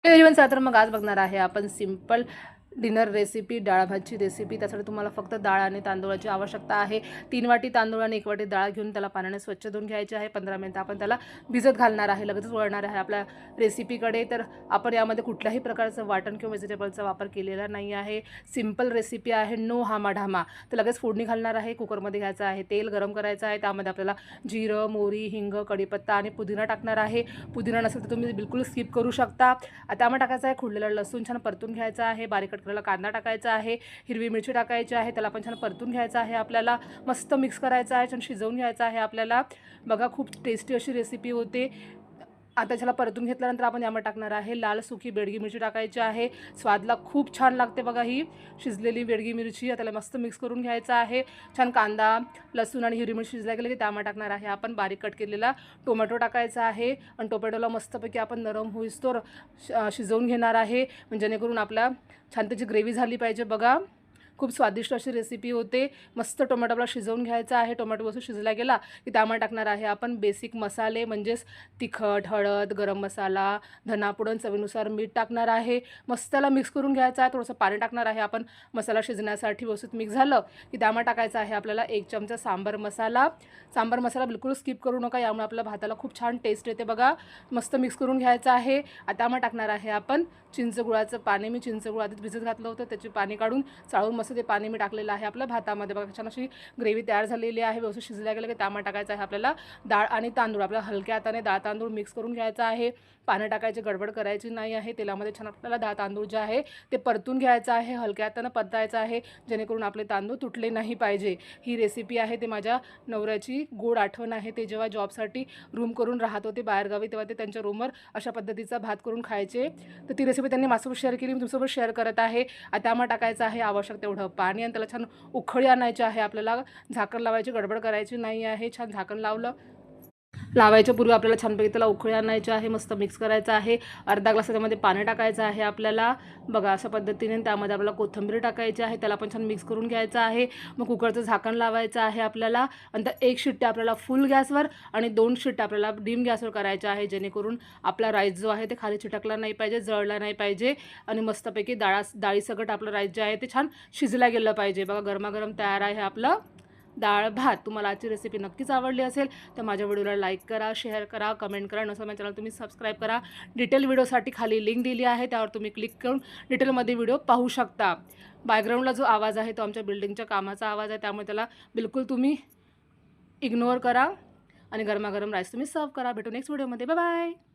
Everyone, चला तर मग आज बघणार आहे आपण सिंपल डिनर रेसिपी, डाळ भातची रेसिपी। त्यासाठी तुम्हाला फक्त डाळ आणि तांदूळाची आवश्यकता आहे। 3 वाटी तांदूळ आणि 1 वाटी डाळ घेऊन त्याला पाण्याने स्वच्छ धुवून घ्यायचे आहे। 15 मिनिटं आपण त्याला भिजत घालणार आहे, लगेचच वळणार आहे आपल्या रेसिपीकडे। तर आपण यामध्ये कुठल्याही प्रकारचं वाटण किंवा व्हेजिटेबलचा वापर केलेला नाही आहे। सिंपल रेसिपी आहे, नो हामाढामा। तर लगेच फोडणी घालणार आहे। कुकरमध्ये घ्यायचं आहे, तेल गरम करायचं आहे, त्यामध्ये आपल्याला जिरं, मोहरी, हिंग, कढीपत्ता आणि पुदिना टाकणार आहे। पुदिना नसेल तर तुम्ही बिलकुल स्किप करू शकता। त्यामध्ये टाकायचं आहे खुडलेलं लसूण, छान परतून घ्यायचं आहे। बारीक कट केलेला कांदा टाकायचा आहे, हिरवी मिरची टाकायची आहे, त्याला पण छान परतून घ्यायचं आहे। आपल्याला मस्त मिक्स करायचं आहे, छान शिजवून घ्यायचं आहे आपल्याला। बघा, खूप टेस्टी अशी रेसिपी होते। आता त्याला परतून घेतल्यानंतर आपण यामध्ये टाकणार आहे लाल सुकी बेडगी मिरची टाकायची आहे। स्वादला खूप छान लागते बघा ही शिजलेली बेडगी मिरची। त्याला मस्त मिक्स करून घ्यायचं आहे। छान कांदा, लसूण आणि हिरवी मिरची शिजल्या गेली की त्यामध्ये टाकणार आहे आपण बारीक कट केलेला टोमॅटो टाकायचा आहे आणि टोमॅटोला मस्तपैकी आपण नरम होईस्तोवर शिजवून घेणार आहे, म्हणजे जेणेकरून आपला छान त्याची ग्रेव्ही झाली पाहिजे। बघा, खूप स्वादिष्ट अशी रेसिपी होते। मस्त टोमॅटोला शिजवून घ्यायचा आहे। टोमॅटो वस्तू शिजला गेला की त्यामध्ये टाकणार आहे आपण बेसिक मसाले, म्हणजेच तिखट, हळद, गरम मसाला, धनापूड, चवीनुसार मीठ टाकणार आहे। मस्त त्याला मिक्स करून घ्यायचं आहे। थोडंसं पाणी टाकणार आहे आपण मसाला शिजण्यासाठी। व्यवस्थित मिक्स झालं की त्यामध्ये टाकायचं आहे आपल्याला 1 चमचा सांबार मसाला। सांबार मसाला बिलकुल स्किप करू नका, यामुळे आपल्या भाताला खूप छान टेस्ट येते। बघा, मस्त मिक्स करून घ्यायचं आहे। आता त्यामध्ये टाकणार आहे आपण चिंचगुळाचं पाणी। मी चिंचगुळ आधीच भिजत घातलं होतं, त्याचे पाणी काढून चाळून मस्त ते पाणी मी टाकलेलं आहे आपल्या भातामध्ये। बघा, छान अशी ग्रेव्ही तयार झालेली आहे। व्यवस्थित शिजल्या गेलं की त्यामध्ये टाकायचं आहे आपल्याला डाळ आणि तांदूळ। आपल्याला हलक्या हाताने डाळ तांदूळ मिक्स करून घ्यायचं आहे। पाणी टाकायची गडबड करायची नाही आहे। तेलामध्ये छान आपल्याला डाळ तांदूळ जे आहे ते परतून घ्यायचं आहे, हलक्या हाताने परतायचं आहे, जेणेकरून आपले तांदूळ तुटले नाही पाहिजे। ही रेसिपी आहे ते माझ्या नवऱ्याची गोड आठवण आहे। ते जेव्हा जॉबसाठी रूम करून राहत होते बाहेरगावी, तेव्हा ते त्यांच्या रूमवर अशा पद्धतीचा भात करून खायचे। तर ती रेसिपी त्यांनी माझ्यासोबत शेअर केली, मी तुमच्यासोबत शेअर करत आहे। आता त्यामध्ये टाकायचं आहे आवश्यक तेवढं पाणी आणि त्याला छान उकळी आणायची आहे आपल्याला। झाकण लावायची गडबड करायची नाही आहे। छान झाकण लावायच्या पूर्वी आपल्याला छानपैकी त्याला उकळी आणायची आहे। मस्त मिक्स करायचं आहे। अर्धा ग्लास त्यामध्ये पाणी टाकायचं आहे आपल्याला। बघा, अशा पद्धतीने त्यामध्ये आपल्याला कोथिंबीर टाकायची आहे, त्याला पण छान मिक्स करून घ्यायचं आहे। मग कुकरचं झाकण लावायचं आहे आपल्याला। नंतर 1 शिट्टी आपल्याला फुल गॅसवर आणि 2 शिट्ट्या आपल्याला डिम गॅसवर करायच्या आहे, जेणेकरून आपला राईस जो आहे ते खाली चिटकला नाही पाहिजे, जळला नाही पाहिजे आणि मस्तपैकी डाळीसकट आपलं राईस जे आहे ते छान शिजला गेलं पाहिजे। बघा, गरमागरम तयार आहे आपलं डाळ भात। तुम्हाला आजची रेसिपी नक्कीच आवडली असेल तर माझ्या व्हिडिओला लाईक करा, शेअर करा, कमेंट करा। नसेल माझ्या चॅनल तुम्ही सबस्क्राईब करा। डिटेल व्हिडिओसाठी खाली लिंक दिली आहे, त्यावर तुम्ही क्लिक करून डिटेलमध्ये व्हिडिओ पाहू शकता। बॅकग्राऊंडला जो आवाज आहे तो आमच्या बिल्डिंगच्या कामाचा आवाज आहे, त्यामुळे त्याला बिलकुल तुम्ही इग्नोर करा आणि गरमागरम राईस तुम्ही सर्व करा। भेटू नेक्स्ट व्हिडिओमध्ये। Bye bye.